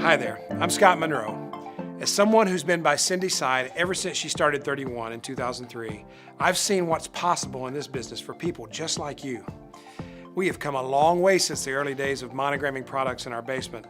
Hi there, I'm Scott Monroe. As someone who's been by Cindy's side ever since she started 31 in 2003, I've seen what's possible in this business for people just like you. We have come a long way since the early days of monogramming products in our basement.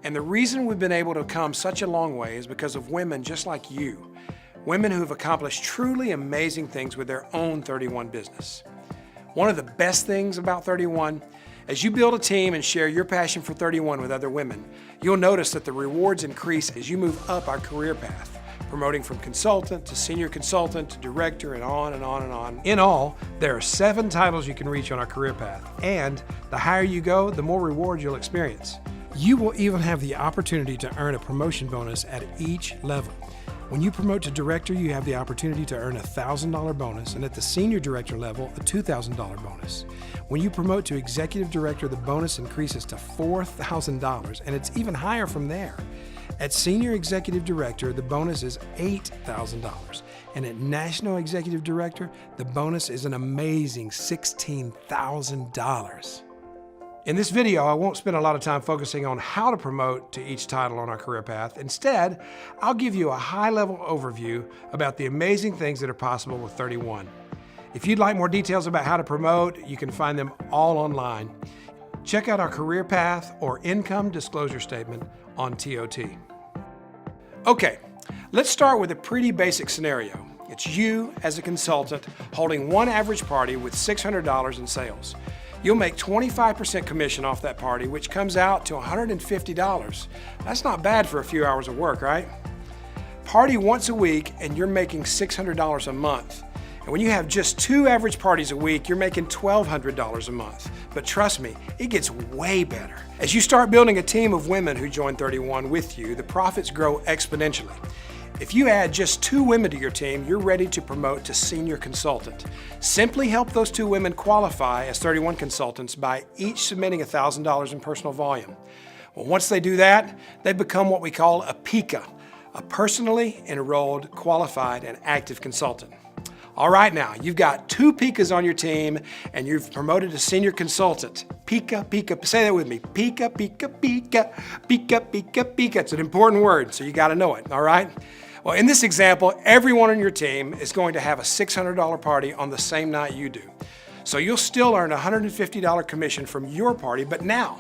And the reason we've been able to come such a long way is because of women just like you. Women who have accomplished truly amazing things with their own 31 business. One of the best things about 31, as you build a team and share your passion for 31 with other women, you'll notice that the rewards increase as you move up our career path, promoting from consultant to senior consultant to director and on and on and on. In all, there are 7 titles you can reach on our career path, and the higher you go, the more rewards you'll experience. You will even have the opportunity to earn a promotion bonus at each level. When you promote to director, you have the opportunity to earn a $1,000 bonus, and at the senior director level, a $2,000 bonus. When you promote to executive director, the bonus increases to $4,000, and it's even higher from there. At senior executive director, the bonus is $8,000, and at national executive director, the bonus is an amazing $16,000. In this video, I won't spend a lot of time focusing on how to promote to each title on our career path. Instead, I'll give you a high-level overview about the amazing things that are possible with 31. If you'd like more details about how to promote, you can find them all online. Check out our career path or income disclosure statement on TOT. Okay, let's start with a pretty basic scenario. It's you as a consultant holding one average party with $600 in sales. You'll make 25% commission off that party, which comes out to $150. That's not bad for a few hours of work, right? Party once a week and you're making $600 a month. And when you have just 2 average parties a week, you're making $1,200 a month. But trust me, it gets way better. As you start building a team of women who join 31 with you, the profits grow exponentially. If you add just 2 women to your team, you're ready to promote to senior consultant. Simply help those 2 women qualify as 31 consultants by each submitting $1,000 in personal volume. Well, once they do that, they become what we call a PICA, a personally enrolled, qualified, and active consultant. All right, now, you've got 2 PICAs on your team and you've promoted to senior consultant. PICA, PICA, say that with me. PICA, PICA, PICA, PICA, PICA, PICA. It's an important word, so you gotta know it, all right? Well, in this example, everyone on your team is going to have a $600 party on the same night you do. So you'll still earn a $150 commission from your party, but now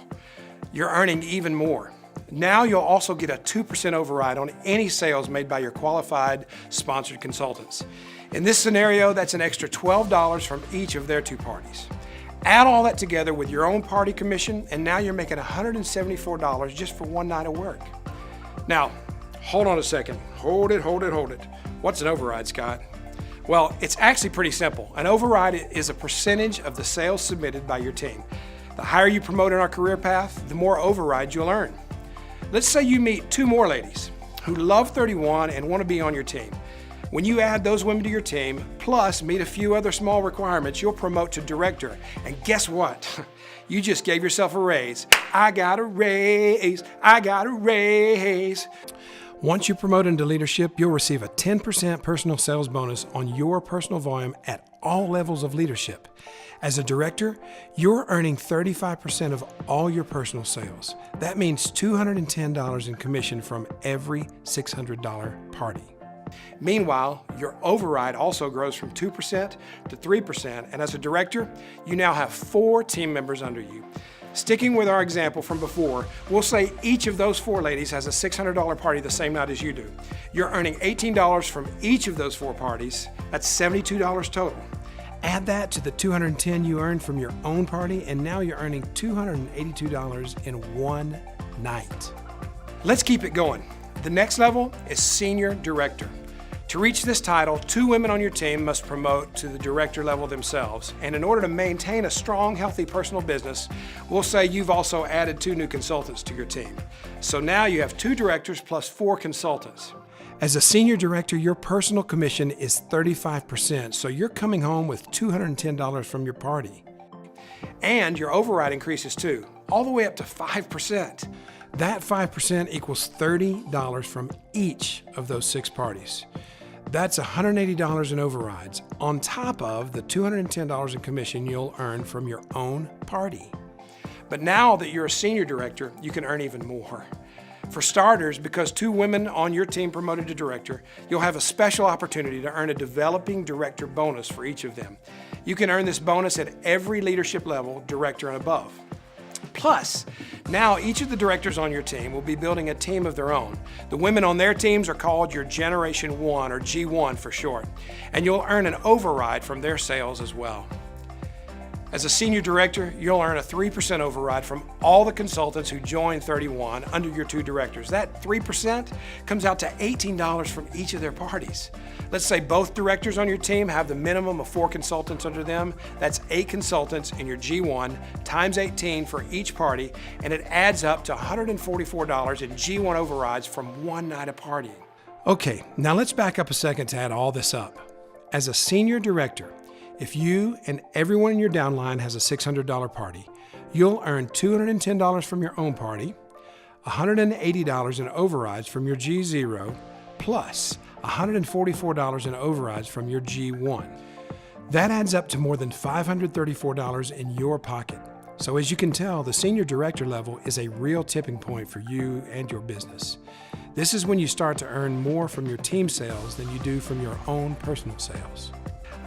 you're earning even more. Now you'll also get a 2% override on any sales made by your qualified sponsored consultants. In this scenario, that's an extra $12 from each of their 2 parties. Add all that together with your own party commission, and now you're making $174 just for one night of work. Now, hold on a second. Hold it. What's an override, Scott? Well, it's actually pretty simple. An override is a percentage of the sales submitted by your team. The higher you promote in our career path, the more override you'll earn. Let's say you meet 2 more ladies who love 31 and want to be on your team. When you add those women to your team, plus meet a few other small requirements, you'll promote to director. And guess what? You just gave yourself a raise. I got a raise. Once you promote into leadership, you'll receive a 10% personal sales bonus on your personal volume at all levels of leadership. As a director, you're earning 35% of all your personal sales. That means $210 in commission from every $600 party. Meanwhile, your override also grows from 2% to 3%, and as a director, you now have 4 team members under you. Sticking with our example from before, we'll say each of those 4 ladies has a $600 party the same night as you do. You're earning $18 from each of those 4 parties. That's $72 total. Add that to the $210 you earned from your own party, and now you're earning $282 in one night. Let's keep it going. The next level is senior director. To reach this title, 2 women on your team must promote to the director level themselves. And in order to maintain a strong, healthy personal business, we'll say you've also added 2 new consultants to your team. So now you have 2 directors plus 4 consultants. As a senior director, your personal commission is 35%, so you're coming home with $210 from your party. And your override increases too, all the way up to 5%. That 5% equals $30 from each of those 6 parties. That's $180 in overrides, on top of the $210 in commission you'll earn from your own party. But now that you're a senior director, you can earn even more. For starters, because 2 women on your team promoted to director, you'll have a special opportunity to earn a developing director bonus for each of them. You can earn this bonus at every leadership level, director and above. Plus, now each of the directors on your team will be building a team of their own. The women on their teams are called your Generation 1, or G1 for short, and you'll earn an override from their sales as well. As a senior director, you'll earn a 3% override from all the consultants who join 31 under your 2 directors. That 3% comes out to $18 from each of their parties. Let's say both directors on your team have the minimum of 4 consultants under them. That's 8 consultants in your G1 times 18 for each party, and it adds up to $144 in G1 overrides from one night of partying. Okay, now let's back up a second to add all this up. As a senior director, if you and everyone in your downline has a $600 party, you'll earn $210 from your own party, $180 in overrides from your G0, plus $144 in overrides from your G1. That adds up to more than $534 in your pocket. So as you can tell, the senior director level is a real tipping point for you and your business. This is when you start to earn more from your team sales than you do from your own personal sales.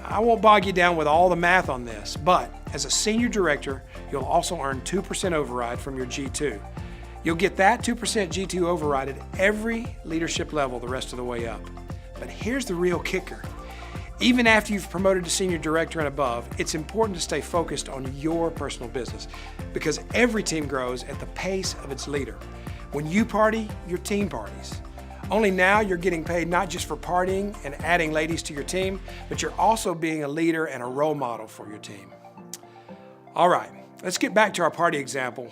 I won't bog you down with all the math on this, but as a senior director, you'll also earn 2% override from your G2. You'll get that 2% G2 override at every leadership level the rest of the way up. But here's the real kicker. Even after you've promoted to senior director and above, it's important to stay focused on your personal business, because every team grows at the pace of its leader. When you party, your team parties. Only now you're getting paid not just for partying and adding ladies to your team, but you're also being a leader and a role model for your team. All right, let's get back to our party example.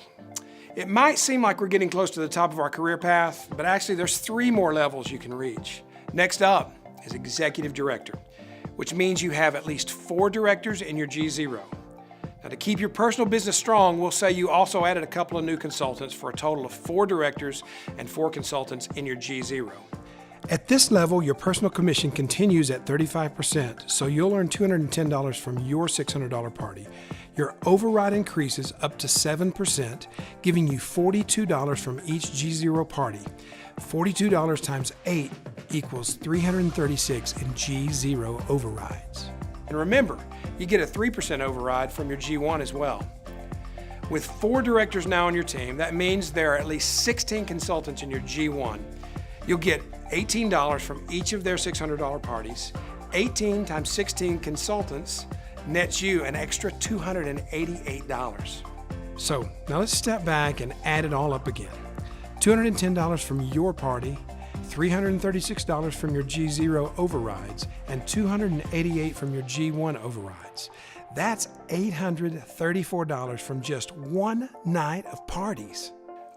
It might seem like we're getting close to the top of our career path, but actually there's 3 more levels you can reach. Next up is executive director, which means you have at least 4 directors in your G0. Now, to keep your personal business strong, we'll say you also added a couple of new consultants for a total of 4 directors and 4 consultants in your G0. At this level, your personal commission continues at 35%, so you'll earn $210 from your $600 party. Your override increases up to 7%, giving you $42 from each G0 party. $42 times 8 equals $336 in G0 overrides. And remember, you get a 3% override from your G1 as well. With 4 directors now on your team, that means there are at least 16 consultants in your G1. You'll get $18 from each of their $600 parties. 18 times 16 consultants nets you an extra $288. So now let's step back and add it all up again. $210 from your party, $336 from your G0 overrides, and $288 from your G1 overrides. That's $834 from just one night of parties.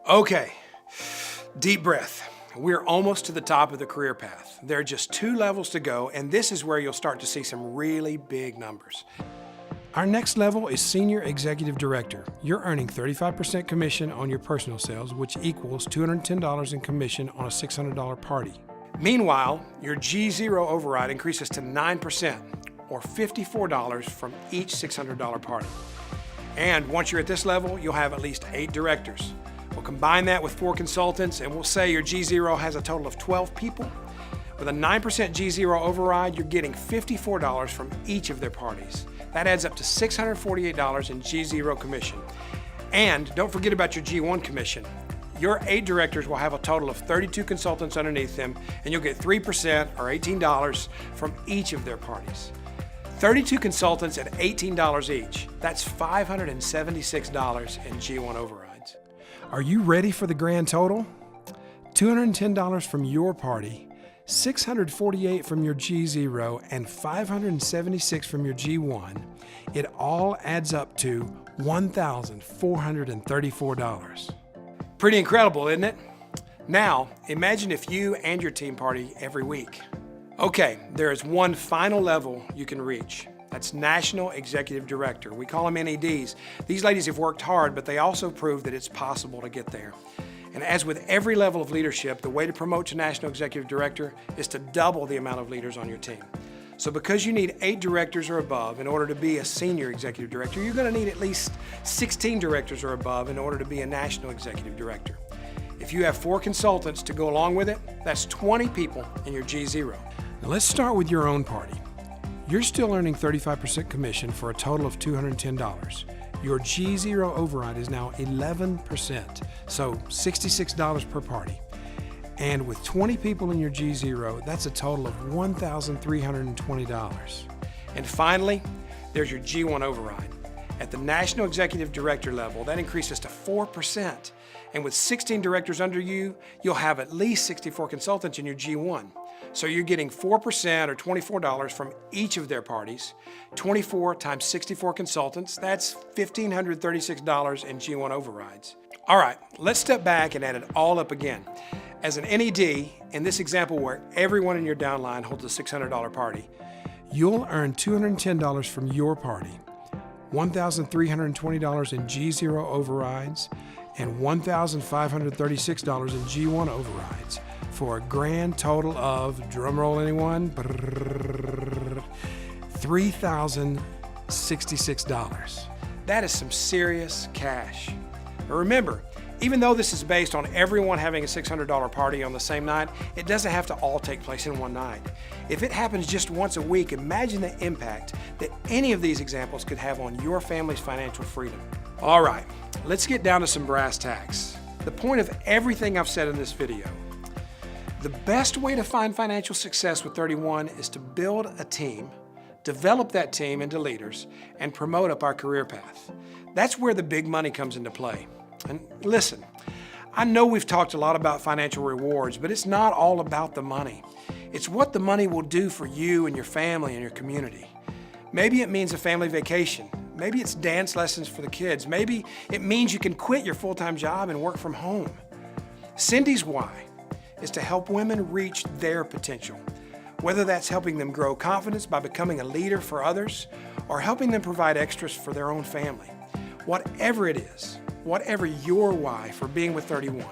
Okay, deep breath. We're almost to the top of the career path. There are just 2 levels to go, and this is where you'll start to see some really big numbers. Our next level is Senior Executive Director. You're earning 35% commission on your personal sales, which equals $210 in commission on a $600 party. Meanwhile, your G0 override increases to 9%, or $54 from each $600 party. And once you're at this level, you'll have at least 8 directors. We'll combine that with 4 consultants, and we'll say your G0 has a total of 12 people. With a 9% G0 override, you're getting $54 from each of their parties. That adds up to $648 in G0 commission. And don't forget about your G1 commission. Your 8 directors will have a total of 32 consultants underneath them, and you'll get 3% or $18 from each of their parties. 32 consultants at $18 each. That's $576 in G1 overrides. Are you ready for the grand total? $210 from your party, $648 from your G0, and $576 from your G1. It all adds up to $1,434. Pretty incredible, isn't it? Now, imagine if you and your team party every week. Okay, there is one final level you can reach. That's National Executive Director. We call them NEDs. These ladies have worked hard, but they also prove that it's possible to get there. And as with every level of leadership, the way to promote to National Executive Director is to double the amount of leaders on your team. So because you need 8 directors or above in order to be a Senior Executive Director, you're going to need at least 16 directors or above in order to be a National Executive Director. If you have 4 consultants to go along with it, that's 20 people in your G0. Now let's start with your own party. You're still earning 35% commission for a total of $210. Your G0 override is now 11%, so $66 per party. And with 20 people in your G0, that's a total of $1,320. And finally, there's your G1 override. At the National Executive Director level, that increases to 4%. And with 16 directors under you, you'll have at least 64 consultants in your G1. So you're getting 4% or $24 from each of their parties. 24 times 64 consultants, that's $1,536 in G1 overrides. All right, let's step back and add it all up again. As an NED, in this example where everyone in your downline holds a $600 party, you'll earn $210 from your party, $1,320 in G0 overrides, and $1,536 in G1 overrides, for a grand total of, drumroll anyone, $3,066. That is some serious cash. But remember, even though this is based on everyone having a $600 party on the same night, it doesn't have to all take place in one night. If it happens just once a week, imagine the impact that any of these examples could have on your family's financial freedom. All right, let's get down to some brass tacks. The point of everything I've said in this video. The best way to find financial success with 31 is to build a team, develop that team into leaders, and promote up our career path. That's where the big money comes into play. And listen, I know we've talked a lot about financial rewards, but it's not all about the money. It's what the money will do for you and your family and your community. Maybe it means a family vacation. Maybe it's dance lessons for the kids. Maybe it means you can quit your full-time job and work from home. Cindy's why is to help women reach their potential, whether that's helping them grow confidence by becoming a leader for others or helping them provide extras for their own family. Whatever it is, whatever your why for being with 31,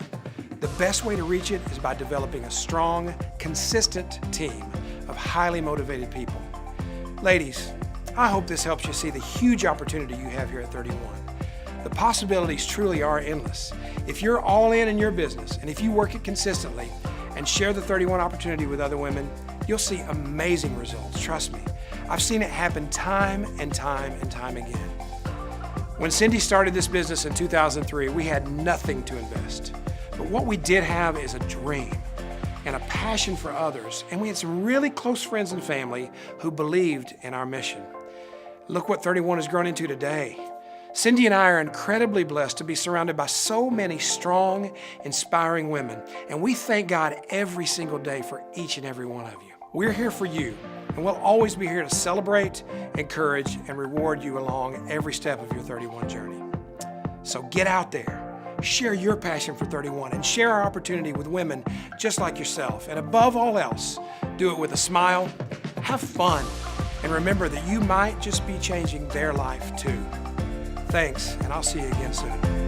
the best way to reach it is by developing a strong, consistent team of highly motivated people. Ladies, I hope this helps you see the huge opportunity you have here at 31. The possibilities truly are endless. If you're all in your business, and if you work it consistently and share the 31 opportunity with other women, you'll see amazing results, trust me. I've seen it happen time and time and time again. When Cindy started this business in 2003, we had nothing to invest. But what we did have is a dream and a passion for others, and we had some really close friends and family who believed in our mission. Look what 31 has grown into today. Cindy and I are incredibly blessed to be surrounded by so many strong, inspiring women, and we thank God every single day for each and every one of you. We're here for you, and we'll always be here to celebrate, encourage, and reward you along every step of your 31 journey. So get out there, share your passion for 31, and share our opportunity with women just like yourself. And above all else, do it with a smile, have fun, and remember that you might just be changing their life too. Thanks, and I'll see you again soon.